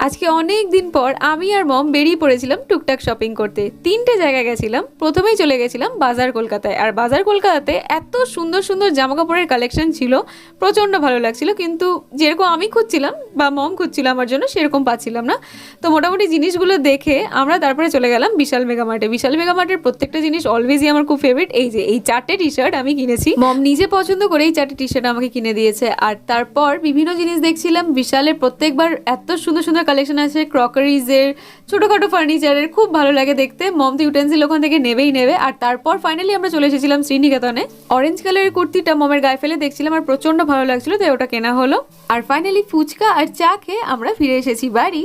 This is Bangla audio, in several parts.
আজকে অনেক দিন পর আমি আর মম বেরিয়ে পড়েছিলাম টুকটাক শপিং করতে। 3টে জায়গায় গেছিলাম। প্রথমেই চলে গেছিলাম বাজার কলকাতায়। আর বাজার কলকাতাতে এত সুন্দর সুন্দর জামা কাপড়ের কালেকশন ছিল, প্রচণ্ড ভালো লাগছিল। কিন্তু যেরকম আমি খুঁজছিলাম বা মম খুঁজছিল আমার জন্য, সেরকম পাচ্ছিলাম না। তো মোটামুটি জিনিসগুলো দেখে আমরা তারপরে চলে গেলাম বিশাল মেগা মার্টে। বিশাল মেগা মার্টের প্রত্যেকটা জিনিস অলওয়েজই আমার খুব ফেভারিট। এই যে এই 4টে টি শার্ট আমি কিনেছি, মম নিজে পছন্দ করে এই 4টে টি শার্ট আমাকে কিনে দিয়েছে। আর তারপর বিভিন্ন জিনিস দেখছিলাম। বিশালের প্রত্যেকবার এত সুন্দর সুন্দর কালেকশন আছে, ক্রকারিজের, ছোটখাটো ফার্নিচারের, খুব ভালো লাগে দেখতে। মম তো ইউটেন্সিল ওখান থেকে নেবেই নেবে। আর তারপর ফাইনালি আমরা চলে এসেছিলাম শ্রীনিকেতনে। অরেঞ্জ কালারের কুর্তিটা মমের গায়ে ফেলে দেখছিলাম আর প্রচন্ড ভালো লাগছিল, তাই ওটা কেনা হলো। আর ফাইনালি ফুচকা আর চা খেয়ে আমরা ফিরে এসেছি বাড়ি।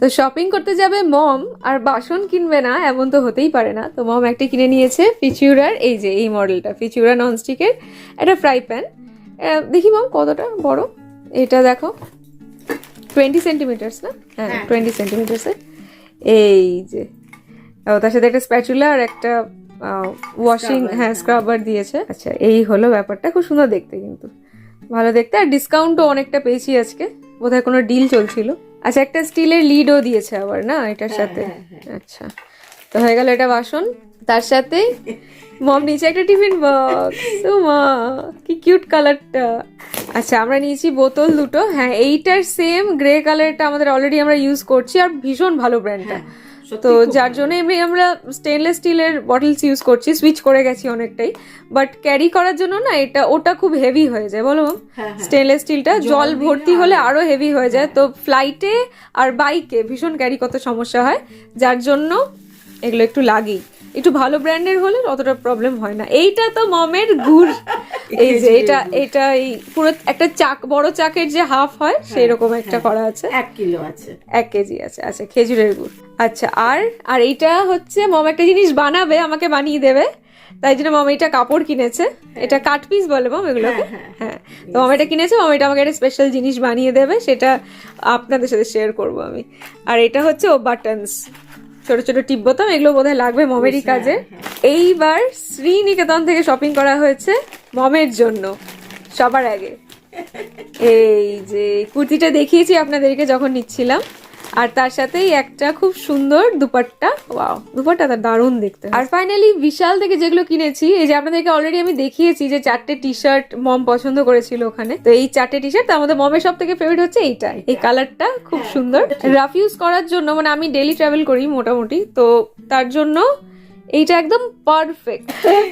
তো শপিং করতে যাবে মম আর বাসন কিনবে না, এমন তো হতেই পারে না। তো মম একটা কিনে নিয়েছে ফিচুরার, এই যে এই মডেলটা, ফিচুরা ননস্টিকের একটা ফ্রাই প্যান। দেখি মম কতটা বড়, এটা দেখো 20 সেন্টিমিটার্স না? হ্যাঁ 20 সেন্টিমিটার্সের। এই যে তার সাথে একটা স্প্যাচুলা আর একটা ওয়াশিং স্ক্রাবার দিয়েছে। আচ্ছা এই হলো ব্যাপারটা, খুব সুন্দর দেখতে, কিন্তু ভালো দেখতে। আর ডিসকাউন্টও অনেকটা পেয়েছি আজকে, বোধহয় কোনো ডিল চলছিল। আচ্ছা একটা স্টিলের লিডও দিয়েছে আবার না এটার সাথে। আচ্ছা তো হয়ে গেল এটা বাসন। তার সাথে মম নিচে একটা টিফিন বক্স। ও মা কি কিউট কালারটা। আচ্ছা আমরা নিয়েছি বোতল দুটো। হ্যাঁ এইটার সেম গ্রে কালারটা আমাদের অলরেডি আমরা ইউজ করছি, আর ভীষণ ভালো ব্র্যান্ডটা। তো যার জন্য আমরা স্টেনলেস স্টিলের বটলস ইউজ করছি, সুইচ করে গেছি অনেকটাই। বাট ক্যারি করার জন্য না এটা ওটা খুব হেভি হয়ে যায়, বলো স্টেনলেস স্টিলটা জল ভর্তি হলে আরো হেভি হয়ে যায়। তো ফ্লাইটে আর বাইকে ভীষণ ক্যারি করতে সমস্যা হয়, যার জন্য এগুলো একটু লাগেই। একটু ভালো ব্র্যান্ডের হলে অতটা প্রবলেম হয় না। এইটা তো মমের গুড়, এই যে এটা এই পুরো একটা চাক, বড় চাকের যে হাফ হয় সেই রকম একটা করা আছে। 1 কিলো আছে, 1 কেজি আছে। আচ্ছা খেজুরের গুড়। আচ্ছা আর এইটা হচ্ছে মম একটা জিনিস বানাবে, আমাকে বানিয়ে দেবে, তাই জন্য মম এটা কাপড় কিনেছে। এটা কাট পিস বলে মম এগুলোকে। হ্যাঁ তো মম এটা কিনেছে, মম এটা আমাকে একটা স্পেশাল জিনিস বানিয়ে দেবে, সেটা আপনাদের সাথে শেয়ার করবো আমি। আর এটা হচ্ছে ও বাটনস, ছোট ছোট টিপ বোতাম, এগুলো বোধহয় লাগবে মমেরই কাজে। এইবার শ্রীনিকেতন থেকে শপিং করা হয়েছে মমের জন্য সবার আগে। এই যে কুর্তিটা দেখিয়েছি আপনাদেরকে যখন নিচ্ছিলাম, আর তার সাথেই একটা খুব সুন্দর দুপাট্টা। ওয়াও দুপাট্টাটা দারুণ দেখতে। আর ফাইনালি বিশাল থেকে যেগুলো কিনেছি, এই যে আপনাদেরকে অলরেডি আমি দেখিয়েছি যে 4টে টি শার্ট মম পছন্দ করেছিল ওখানে। তো এই 4টে টি শার্ট, তার মধ্যে মমের সব থেকে ফেভারিট হচ্ছে এইটা, এই কালারটা খুব সুন্দর। রাফ ইউজ করার জন্য, মানে আমি ডেইলি ট্রাভেল করি মোটামুটি, তো তার জন্য এইটা একদম পারফেক্ট।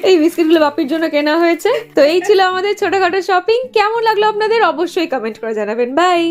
এই বিস্কিটগুলো বাপির জন্য কেনা হয়েছে। তো এই ছিল আমাদের ছোটখাটো শপিং। কেমন লাগলো আপনাদের অবশ্যই কমেন্ট করে জানাবেন। বাই।